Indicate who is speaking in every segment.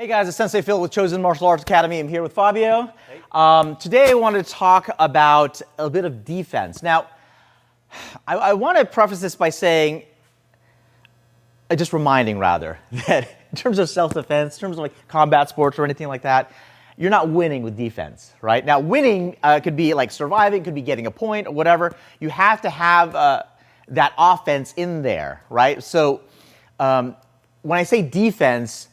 Speaker 1: Hey guys, it's Sensei Phil with Chosen Martial Arts Academy. I'm here with Fabio. Today I wanted to talk about a bit of defense. Now, I want to preface this by saying, just reminding rather, that in terms of self-defense, in terms of like combat sports or anything like that, you're not winning with defense, right? Now, winning could be like surviving, could be getting a point or whatever. You have to have that offense in there, right? So when I say defense,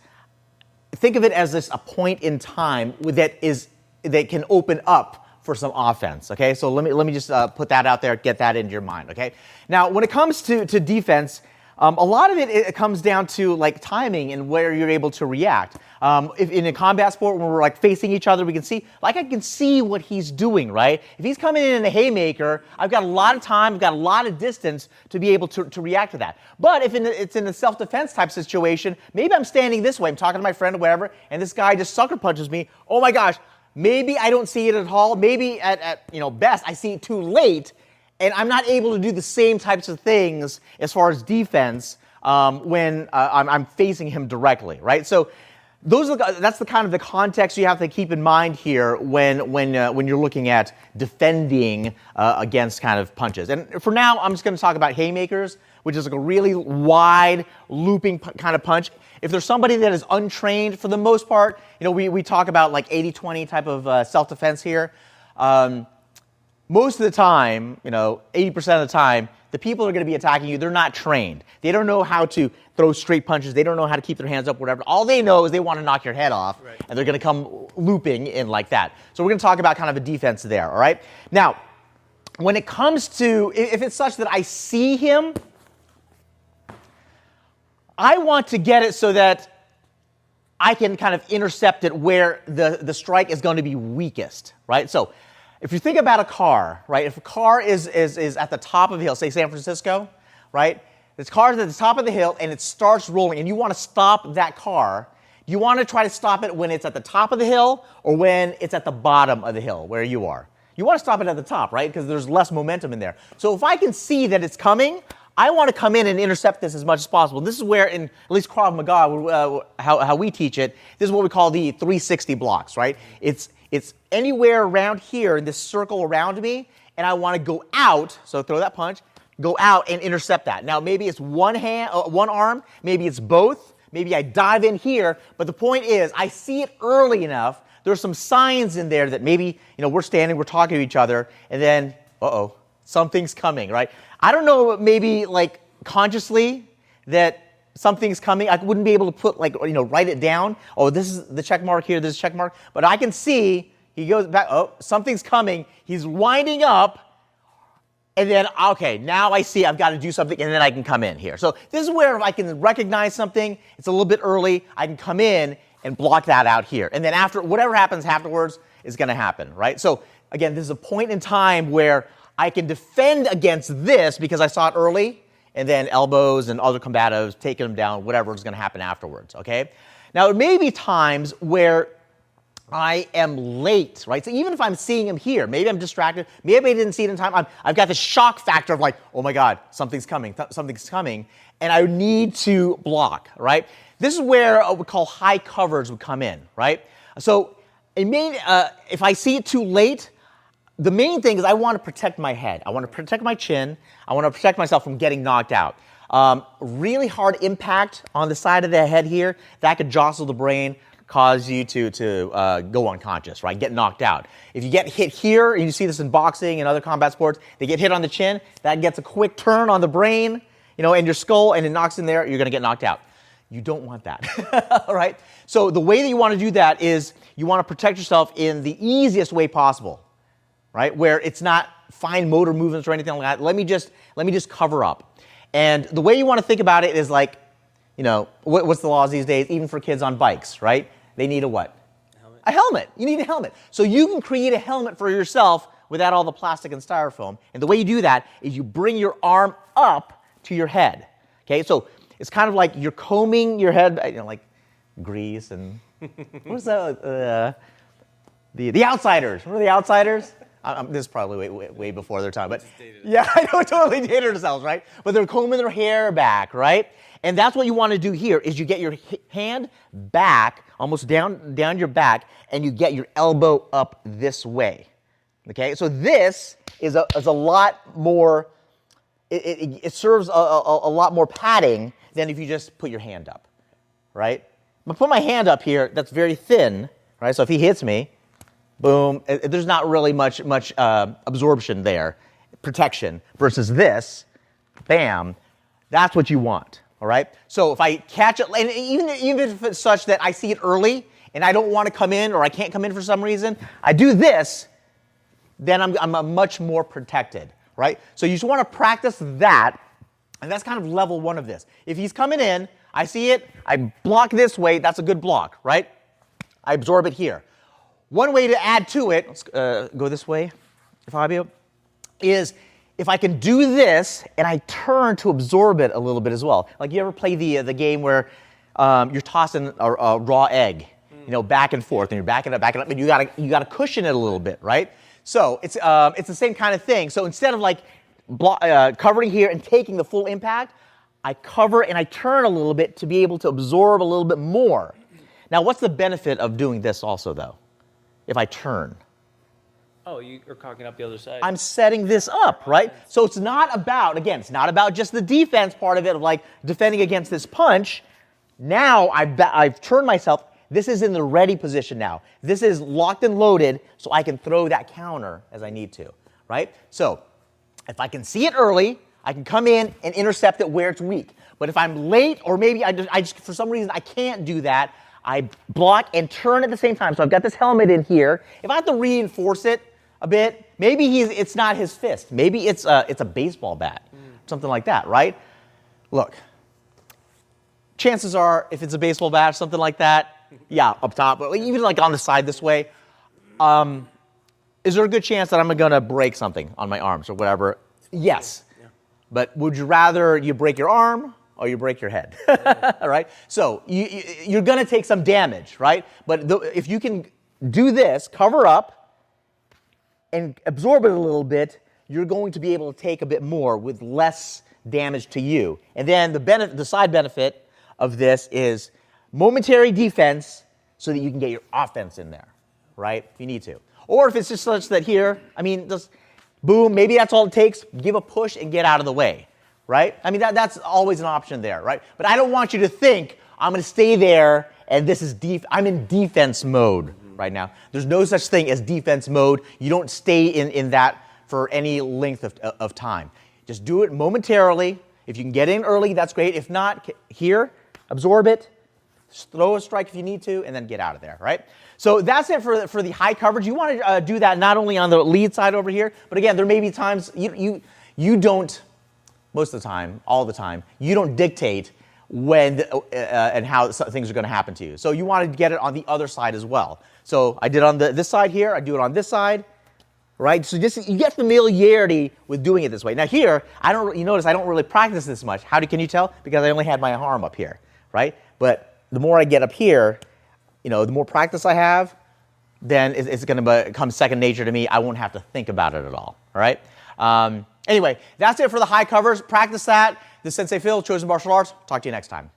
Speaker 1: think of it as a point in time that can open up for some offense, okay? So let me just put that out there, get that into your mind, okay? Now, when it comes to defense, a lot of it comes down to like timing and where you're able to react. If in a combat sport, when we're like facing each other, we can see, like I can see what he's doing, right? If he's coming in a haymaker, I've got a lot of time, I've got a lot of distance to be able to react to that. But if it's in a self-defense type situation, maybe I'm standing this way, I'm talking to my friend or whatever, and this guy just sucker punches me. Oh my gosh, maybe I don't see it at all. Maybe at best I see it too late, and I'm not able to do the same types of things as far as defense when I'm facing him directly, right? So that's the kind of the context you have to keep in mind here when you're looking at defending against kind of punches. And for now, I'm just going to talk about haymakers, which is like a really wide looping kind of punch. If there's somebody that is untrained, for the most part, we talk about like 80-20 type of self-defense here. Most of the time, 80% of the time, the people that are going to be attacking you, they're not trained. They don't know how to throw straight punches. They don't know how to keep their hands up, whatever. All they know is they want to knock your head off, right, and they're going to come looping in like that. So we're going to talk about kind of a defense there, all right? Now, when it comes to, if it's such that I see him, I want to get it so that I can kind of intercept it where the strike is going to be weakest, right? So if you think about a car, right? If a car is at the top of the hill, say San Francisco, right? This car is at the top of the hill and it starts rolling and you want to stop that car. You want to try to stop it when it's at the top of the hill or when it's at the bottom of the hill where you are. You want to stop it at the top, right? Because there's less momentum in there. So if I can see that it's coming, I want to come in and intercept this as much as possible. This is where, in at least Krav Maga, how we teach it, this is what we call the 360 blocks, right? It's anywhere around here in this circle around me, and I want to go out, so throw that punch, go out and intercept that. Now, maybe it's one arm, maybe it's both, maybe I dive in here, but the point is, I see it early enough, there's some signs in there that maybe, we're standing, we're talking to each other, and then, something's coming, right? I don't know, maybe like consciously that something's coming. I wouldn't be able to put write it down. Oh, this is the check mark here, this is check mark. But I can see he goes back, oh, something's coming. He's winding up. And then, okay, now I see I've got to do something and then I can come in here. So this is where if I can recognize something, it's a little bit early, I can come in and block that out here. And then after, whatever happens afterwards is going to happen, right? So again, this is a point in time where I can defend against this because I saw it early, and then elbows and other combatives, taking them down, whatever is going to happen afterwards, okay? Now, there may be times where I am late, right? So even if I'm seeing him here, maybe I'm distracted, maybe I didn't see it in time, I've got the shock factor of like, oh my God, something's coming, and I need to block, right? This is where what we call high coverage would come in, right? So if I see it too late, the main thing is I want to protect my head. I want to protect my chin. I want to protect myself from getting knocked out. Really hard impact on the side of the head here, that could jostle the brain, cause you to go unconscious, right? Get knocked out. If you get hit here, and you see this in boxing and other combat sports, they get hit on the chin, that gets a quick turn on the brain, and your skull, and it knocks in there, you're going to get knocked out. You don't want that, all right? So the way that you want to do that is you want to protect yourself in the easiest way possible, right? Where it's not fine motor movements or anything like that. Let me just cover up. And the way you want to think about it is like, what's the laws these days, even for kids on bikes, right? They need a what? A helmet. You need a helmet. So you can create a helmet for yourself without all the plastic and styrofoam. And the way you do that is you bring your arm up to your head. Okay, so it's kind of like you're combing your head, like Grease and what's that? The Outsiders. Remember The Outsiders? This is probably way before their time, but yeah, I know, totally dated ourselves, right? But they're combing their hair back, right? And that's what you want to do here is you get your hand back, almost down your back, and you get your elbow up this way. Okay, so this is a lot more. It serves a lot more padding than if you just put your hand up, right? I'm gonna put my hand up here. That's very thin, right? So if he hits me, boom. There's not really much absorption there, protection. Versus this, bam. That's what you want. All right. So if I catch it, and even if it's such that I see it early and I don't want to come in or I can't come in for some reason, I do this, then I'm much more protected, right? So you just want to practice that, and that's kind of level one of this. If he's coming in, I see it, I block this way, that's a good block, right? I absorb it here. One way to add to it, let's go this way, Fabio, is if I can do this and I turn to absorb it a little bit as well. Like you ever play the game where you're tossing a raw egg, back and forth, and you're backing up, and you gotta cushion it a little bit, right? So it's the same kind of thing. So instead of like covering here and taking the full impact, I cover and I turn a little bit to be able to absorb a little bit more. Now, what's the benefit of doing this also, though? If I turn.
Speaker 2: Oh, you are cocking up the other side.
Speaker 1: I'm setting this up, right? So it's not about just the defense part of it, of like defending against this punch. Now I've turned myself. This is in the ready position now. This is locked and loaded, so I can throw that counter as I need to, right? So if I can see it early, I can come in and intercept it where it's weak. But if I'm late, or maybe I just for some reason I can't do that, I block and turn at the same time. So I've got this helmet in here. If I have to reinforce it a bit, maybe it's not his fist. Maybe it's a baseball bat, something like that, right? Look, chances are, if it's a baseball bat, something like that, yeah, up top, but even like on the side this way, is there a good chance that I'm gonna break something on my arms or whatever? Yes. Yeah. But would you rather you break your arm or you break your head? All right? So you're gonna take some damage, right? But if you can do this, cover up, and absorb it a little bit, you're going to be able to take a bit more with less damage to you. And then the side benefit of this is momentary defense so that you can get your offense in there, right? If you need to. Or if it's just such that here, just boom, maybe that's all it takes, give a push and get out of the way, right? That's always an option there, right? But I don't want you to think, I'm going to stay there and this is I'm in defense mode right now. There's no such thing as defense mode. You don't stay in that for any length of time. Just do it momentarily. If you can get in early, that's great. If not, here, absorb it, throw a strike if you need to, and then get out of there, right? So that's it for the high coverage. You want to do that not only on the lead side over here, but again, there may be times you don't, most of the time, all the time, you don't dictate when and how things are going to happen to you. So you want to get it on the other side as well. So I did it on this side here, I do it on this side, right? So you get familiarity with doing it this way. Now here, you notice I don't really practice this much. Can you tell? Because I only had my arm up here, right? But the more I get up here, the more practice I have, then it's going to become second nature to me. I won't have to think about it at all right? Anyway, that's it for the high covers. Practice that. This is Sensei Phil, Chosen Martial Arts. Talk to you next time.